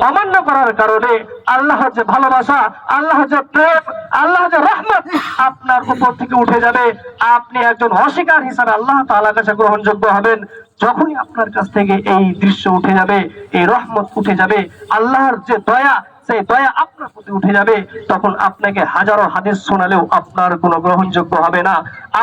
অমান্য করার কারণে আল্লাহ যে ভালোবাসা, আল্লাহ যে প্রেম, আল্লাহ যে রহমত আপনার উপর থেকে উঠে যাবে। আপনি একজন অস্বীকার হিসাবে আল্লাহ তাআলার কাছে গ্রহণযোগ্য হবেন। যখনই আপনার কাছ থেকে এই দৃশ্য উঠে যাবে, এই রহমত উঠে যাবে, আল্লাহর যে দয়া, সেই দয়া আপনার প্রতি উঠে যাবে, তখন আপনাকে হাজারো হাদিস শোনালেও আপনার কোনো গ্রহণযোগ্য হবে না।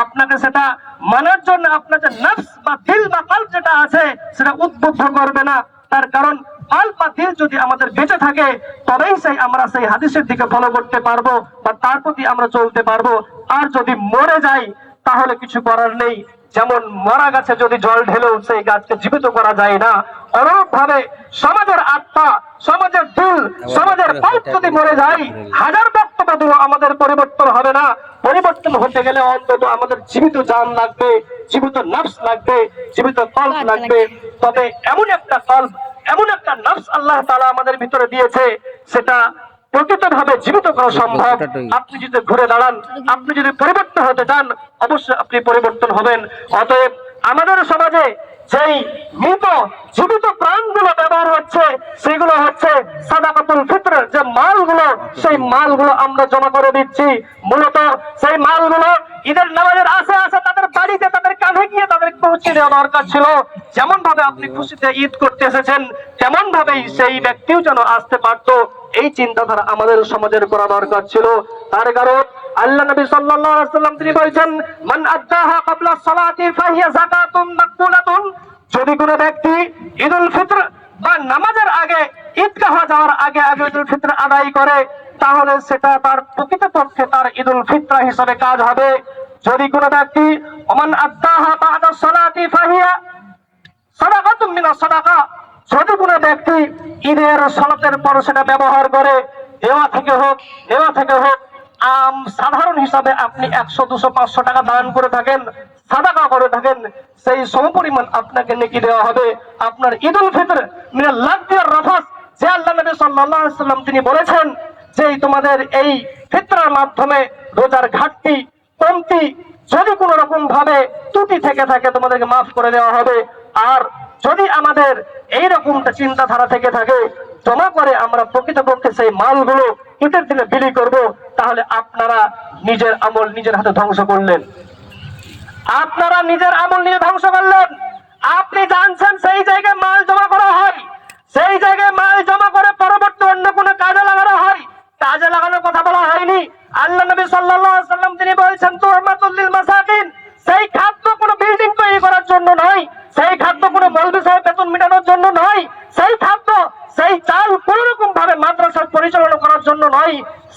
আপনাকে সেটা মানার জন্য আপনার যে নফস বা দিল বা কলব যেটা আছে সেটা উদ্বুদ্ধ করবে না। তার কারণ কলব বা দিল যদি আমাদের বেঁচে থাকে তবেই আমরা সেই হাদিসের দিকে ফলো করতে পারবো বা তার প্রতি আমরা চলতে পারবো। আর যদি মরে যাই তাহলে কিছু করার নেই। যেমন মরা গাছে যদি জল ঢেলেও সেই গাছকে জীবিত করা যায় না, অনুরূপ ভাবে সমাজের আত্মা, সমাজের দিল, সমাজের কল্প যদি মরে যায়, হাজার বক্তব্য দিলেও আমাদের পরিবর্তন হবে না। পরিবর্তন হতে গেলে অন্তত আমাদের জীবিত জান লাগবে, জীবিত নফস লাগবে, জীবিত কল্প লাগবে। তবে এমন একটা কল্প, এমন একটা নফস আল্লাহ তাআলা আমাদের ভিতরে দিয়েছে, সেটা প্রকৃতভাবে জীবিত করা সম্ভব। আপনি যদি ঘুরে দাঁড়ান, আপনি যদি পরিবর্তন হতে চান, অবশ্যই আপনি পরিবর্তন হবেন। অতএব আমাদের সমাজে যেই মৃত জীবিত প্রাণগুলো ব্যবহার হচ্ছে, সেগুলো হচ্ছে সাদাকাতুল ফিত্র, যে মালগুলো, সেই মালগুলো আমরা জমা করে দিচ্ছি। মূলত সেই মালগুলো ঈদের নামাজের আশে আশে তাদের বাড়িতে, তাদের কাঁধে গিয়ে তাদের পৌঁছে দেওয়া দরকার ছিল। যেমন ভাবে আপনি খুশিতে ঈদ করতে এসেছেন, তেমন ভাবেই সেই ব্যক্তিও যেন আসতে পারতো, এই চিন্তাধারা আমাদের সমাজের করা দরকার ছিল। তার কারণ আল্লাহ নবী সাল্লাল্লাহু আলাইহি ওয়াসাল্লাম তিনি বলেছেন, মান আদ্দাহা ক্বাবলা সালাতি ফাহিয়া যাকাতুন মাকবুলাতুন। যদি কোনো ব্যক্তি ঈদুল ফিত্র বা নামাজের আগে, ঈদগাহ যাওয়ার আগে ঈদুল ফিত্র আদায় করে, তাহলে সেটা তার প্রকৃতপক্ষে তার ঈদুল ফিত্র হিসেবে কাজ হবে। যদি কোনো ব্যক্তি মান আদ্দাহা বা'দা সালাতি ফাহিয়া সাদাকাতুম মিনাস সাদাকা, যদি কোনো ব্যক্তি ঈদের সালাতের পর সেটা ব্যবহার করে, দেওয়া থেকে হোক সাধারণ হিসাবে আপনি 100, 200, 500 টাকা দান করে থাকেন, সাদাকা করে থাকেন, সেই সমপরিমাণ আপনাকে নেকি দেওয়া হবে। আপনার ঈদুল ফিত্র মিনাল লাগবি ওয়ার রাফাস, যে আল্লাহ নবী সাল্লাল্লাহু আলাইহি ওয়াসাল্লাম তিনি বলেছেন যে তোমাদের এই ফিত্রার মাধ্যমে রোজার ঘাটতি, কমতি যদি কোনো রকম ভাবে ত্রুটি থেকে থাকে তোমাদেরকে মাফ করে দেওয়া হবে। আর যদি আমাদের এইরকমটা চিন্তাধারা থেকে থাকে, জমা করে আমরা প্রকৃতপক্ষে সেই মালগুলো ঈদের দিনে বিলি করব, তাহলে আপনারা নিজের আমল নিজের হাতে ধ্বংস করলেন। আপনারা নিজের আমল নিয়ে ধ্বংস করলেন। আপনি জানছেন সেই জায়গায় মাল জমা করা হয়, সেই জায়গায় মাল জমা করে পরবর্তী অন্য কোনো কাজে লাগানো হয়, কাজে লাগানোর কথা বলা হয়নি। আল্লাহ নবী সাল্লাল্লাহু আলাইহি ওয়াসাল্লাম তিনি বলেছেন, তুরমাতুল লিল মাসাকিন, সেই খাদ্য কোনো বিল্ডিং তৈরি করার জন্য নয়, সেই খাদ্য কোনো মৌলভী সাহেব বেতন মেটানোর জন্য নয়, সেই খাদ্য, সেই চাল কোন রকম ভাবে মাদ্রাসা পরিচালনা করার জন্য নয়।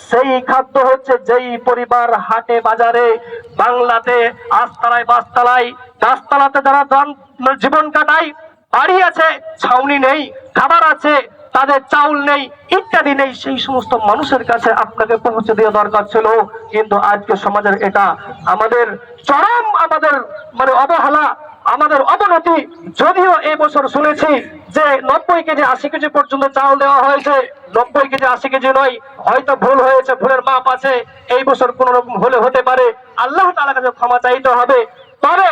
সেই খাদ্য হচ্ছে যেই পরিবার হাটে বাজারে, বাংলাতে, আস্তালায় বাস্তালায়, গাছতলাতে যারা জীবন কাটায়, বাড়ি আছে ছাউনি নেই, খাবার আছে তাদের চাউল নেই, ইত্যাদি নেই, সেই সমস্ত মানুষের কাছে আপনাকে পৌঁছে দেওয়া দরকার ছিল। কিন্তু আজকে সমাজের এটা আমাদের চরম, আমাদের মানে অবহেলা, আমাদের অবনতি। যদিও এই বছর শুনেছি যে 90 কেজি 80 কেজি পর্যন্ত চাউল দেওয়া হয়েছে, 90 কেজি 80 কেজি নয়, হয়তো ভুল হয়েছে, ভুলের মাপ আছে, এই বছর কোন রকম হলে হতে পারে, আল্লাহ তাআলার কাছে ক্ষমা চাইতে হবে। তবে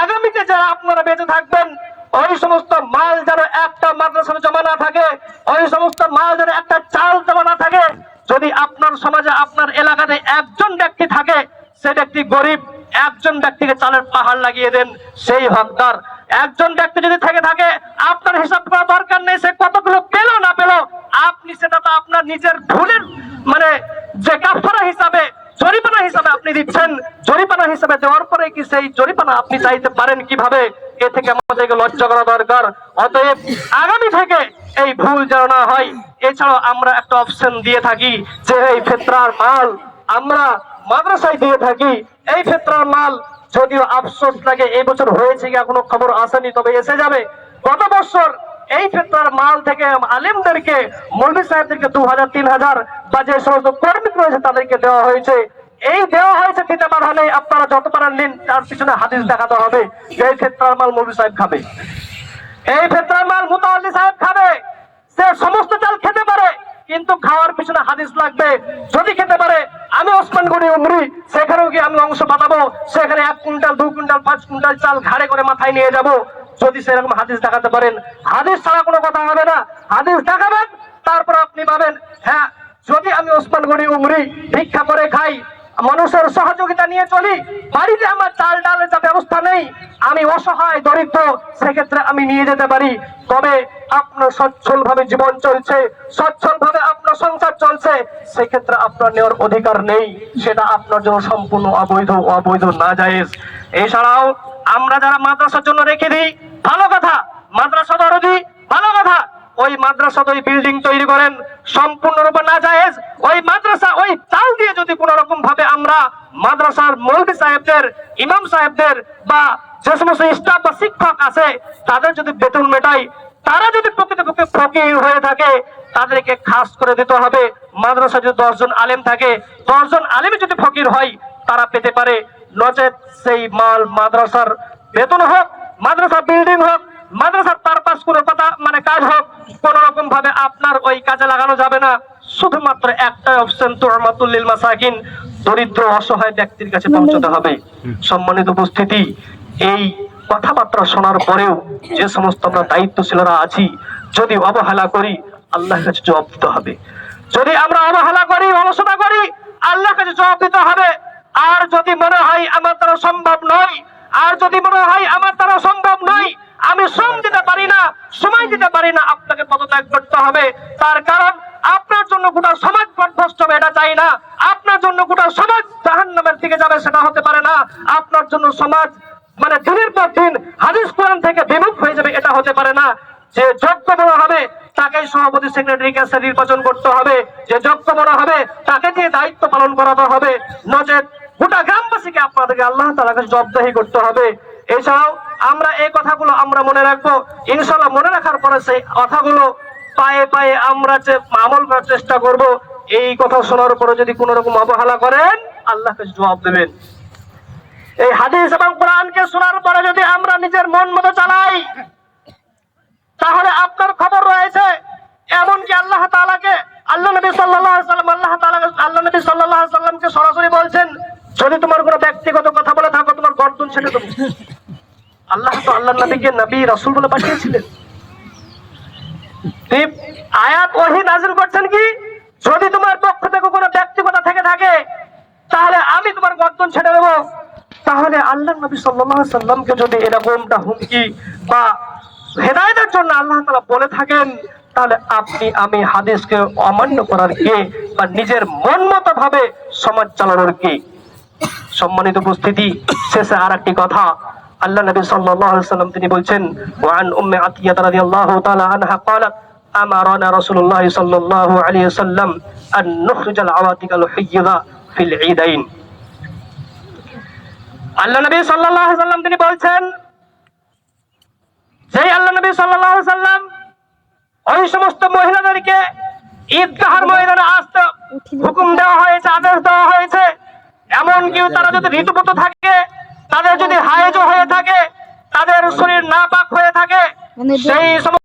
আগামীতে যারা আপনারা বেঁচে থাকবেন, ওই সমস্ত মাল যেন একটা মাদ্রাসায় জমা না থাকে, ওই সমস্ত মাল যেন একটা চাল জমা না থাকে। যদি আপনার সমাজে, আপনার এলাকাতে একজন ব্যক্তি থাকে, সে ব্যক্তি গরিব, একজন ব্যক্তিকে চালের পাহাড় লাগিয়ে দেন, সেই হকদার। একজন ব্যক্তি যদি থেকে থাকে, আপনার হিসাব করা দরকার নেই সে কতগুলো পেল না পেল, আপনি সেটা তো আপনার নিজের ভুলের মানে যে কাফারা হিসাবে, জরিমানা হিসাবে আপনি দিচ্ছেন। জরিমানা হিসাবে দেওয়ার পরে কি সেই জরিমানা আপনি চাইতে পারেন কিভাবে? এ থেকে আমাদেরকে লজ্জা করা দরকার। অতএব আগামী থেকে এই ভুল যেন না হয়। এছাড়াও আমরা একটা অপশন দিয়ে থাকি যে এই ফিতরার মাল আমরা মাদ্রাসায় দিয়ে থাকি। এই ফিতরার মাল যদিও আফসোস লাগে এই বছর হয়েছে কি এখনো খবর আসেনি, তবে এসে যাবে। গত বছর এই ফিতরার মাল থেকে আলেমদেরকে, মৌলভী সাহেবদেরকে 2000, 3000 বা যে সমস্ত কর্মী রয়েছে তাদেরকে দেওয়া হয়েছে। এই দেওয়া হয়েছে দিতে বাধা নেই, আপনারা যত পারেন নিন, তার পিছনে হাদিস দেখাতে হবে যে এই ফিতরার মাল মৌলভী সাহেব খাবে, এই ফিতরার মাল মুতাওয়াল্লি সাহেব খাবে। সে সমস্ত চাল খেতে পারে, কিন্তু খাওয়ার পিছনে হাদিস লাগবে। যদি খেতে পারে, আমি ওসমান গনি উমরি, সেখানেও গিয়ে আমি অংশ পাঠাবো, সেখানে 1 কুইন্টাল 2 কুইন্টাল 5 কুইন্টাল চাল ঘাড়ে করে মাথায় নিয়ে যাব। যদি সেরকম হাদিস দেখাতে পারেন, হাদিস ছাড়া কোনো কথা হবে না। হাদিস দেখাবেন, তারপর আপনি পাবেন হ্যাঁ যদি আমি ওসমান গনি উমরি ভিক্ষা করে খাই, মানুষের সহযোগিতা নিয়ে চলি, বাড়িতে আমার চাল ডালের যা ব্যবস্থা নেই, আমি অসহায় দরিদ্র, সেক্ষেত্রে আমি নিয়ে যেতে পারি। তবে আপনার সচ্ছল ভাবে জীবন চলছে, সচ্ছল ভাবে আপনার সংসার চলছে, সেক্ষেত্রে আপনার নেওয়ার অধিকার নেই, সেটা আপনার জন্য সম্পূর্ণ অবৈধ না জায়েজ। এছাড়াও আমরা যারা মাদ্রাসার জন্য রেখে দিই, ভালো কথা, মাদ্রাসা দরদি, ভালো কথা, ওই মাদ্রাসা ওই বিল্ডিং তৈরি করেন, সম্পূর্ণরূপে না জায়েজ। ওই মাদ্রাসা ওই চাল দিয়ে যদি কোন রকম ভাবে আমরা মাদ্রাসার মৌলভী সাহেবদের, ইমাম সাহেবদের বা যে সমস্ত স্টাফ বা শিক্ষক আছে তাদের যদি বেতন মেটাই, তারা যদি প্রকৃতপক্ষে ফকির হয়ে থাকে তাদেরকে খাস করে দিতে হবে। মাদ্রাসা যদি 10 জন আলেম থাকে, 10 জন আলেম যদি ফকির হয় তারা পেতে পারে, নচেত সেই মাল মাদ্রাসার বেতন হোক, মাদ্রাসা বিল্ডিং হোক, মাদ্রাসার পারপাস করে কথা মানে কাজ হোক, কোন রকম ভাবে আপনার ওই কাজে লাগানো যাবে না। শুধুমাত্র একটাই অপশন, তুরমাতুল লিল মাসাকিন, দরিদ্র অসহায় ব্যক্তির কাছে পৌঁছতে হবে। সম্মানিত উপস্থিতি, এই কথাবার্তা শোনার পরেও যে সমস্ত আমরা দায়িত্বশীলরা আছি, যদি অবহেলা করি আল্লাহর কাছে জবাব দিতে হবে। যদি আমরা অবহেলা করি, অলসতা করি, আল্লাহর কাছে জবাব দিতে হবে। আর যদি মনে হয় আমার দ্বারা সম্ভব নয়, আর যদি মনে হয় আমার দ্বারা সম্ভব নয়, আমি শ্রম দিতে পারি না, সময় দিতে পারি না, আপনাকে পদত্যাগ করতে হবে। তার কারণ আপনার জন্য গোটা সমাজ পথভ্রষ্ট হবে, এটা চাই না। আপনার জন্য গোটা সমাজ জাহান্নামের দিকে যাবে, সেটা হতে পারে না। আপনার জন্য সমাজ মানে দিনের পর দিন হাদিস কোরআন থেকে বিমুখ হয়ে যাবে, এটা হতে পারে না। যে যোগ্য মনে হবে তাকেই সভাপতি সেক্রেটারি কাছে নির্বাচন করতে হবে, যে যোগ্য মনে হবে তাকে দিয়ে দায়িত্ব পালন করাতে হবে, নচেত গোটা গ্রামবাসীকে আপনাদেরকে আল্লাহ তাআলার কাছে জবাবদিহি করতে হবে। এছাড়াও আমরা এই কথাগুলো আমরা মনে রাখবো, ইনশাআল্লাহ মনে রাখার পরে সেই কথাগুলো পায়ে পায়ে আমরা যে আমল করার চেষ্টা করব। এই কথা শোনার পরে যদি কোন রকম অবহেলা করেন আল্লাহকে জবাব দেবেন। এই হাদিস এবং কোরআনকে শোনার পরে যদি আমরা নিজের মন মতো চালাই, তাহলে আপনার খবর রয়েছে। এমনকি আল্লাহ তাআলাকে, আল্লাহ নবী সাল্লাল্লাহু আলাইহি ওয়াসাল্লাম, আল্লাহ নবী সাল্লাল্লাহু আলাইহি ওয়াসাল্লামকে সরাসরি বলছেন, যদি তোমার কোনো ব্যক্তিগত কথা বলে থাকো তোমার গর্দন ছেড়ে দেবো। আল্লাহ তো আল্লাহর নবীকে নবী রাসূল বলে পাঠিয়েছিলেন। আয়াত ওহী নাযিল করছেন কি, যদি তোমার পক্ষ থেকে কোনো ব্যক্তিগত থেকে থাকে তাহলে আমি তোমার গর্দন ছেড়ে দেবো। তাহলে আল্লাহর নবী সাল্লাল্লাহু আলাইহি ওয়াসাল্লামকে যদি এরকমটা হুমকি বা হেদায়েতের জন্য আল্লাহ তাআলা বলে থাকেন, তাহলে আপনি আমি হাদিসকে অমান্য করার কে বা নিজের মন মতো ভাবে সমাজ চালানোর কে? সম্মানিত উপস্থিতি, শেষে আরেকটি কথা, আল্লাহ নবী সাল্লাল্লাহু আলাইহি ওয়াসাল্লাম তিনি বলছেন, ওয়ান উম্মে আতিয়া রাদিয়াল্লাহু তাআলা আনহা ক্বালাত আমারানা রাসূলুল্লাহ সাল্লাল্লাহু আলাইহি ওয়াসাল্লাম আন নুখরিজাল আওয়াতিকাল হুইয়্যিদা ফিল ঈদাইন। আল্লাহ নবী সাল্লাল্লাহু আলাইহি ওয়াসাল্লাম তিনি বলছেন, যে আল্লাহ নবী সাল্লাল্লাহু আলাইহি ওয়াসাল্লাম ওই সমস্ত মহিলাদেরকে ঈদগাহের ময়দানে আসতে হুকুম দেওয়া হয়েছে, আদেশ দেওয়া হয়েছে, এমনকি তারা যদি ঋতুবত থাকে, তাদের যদি হায়েজ হয়ে থাকে, তাদের শরীর নাপাক হয়ে থাকে, সেই সমস্ত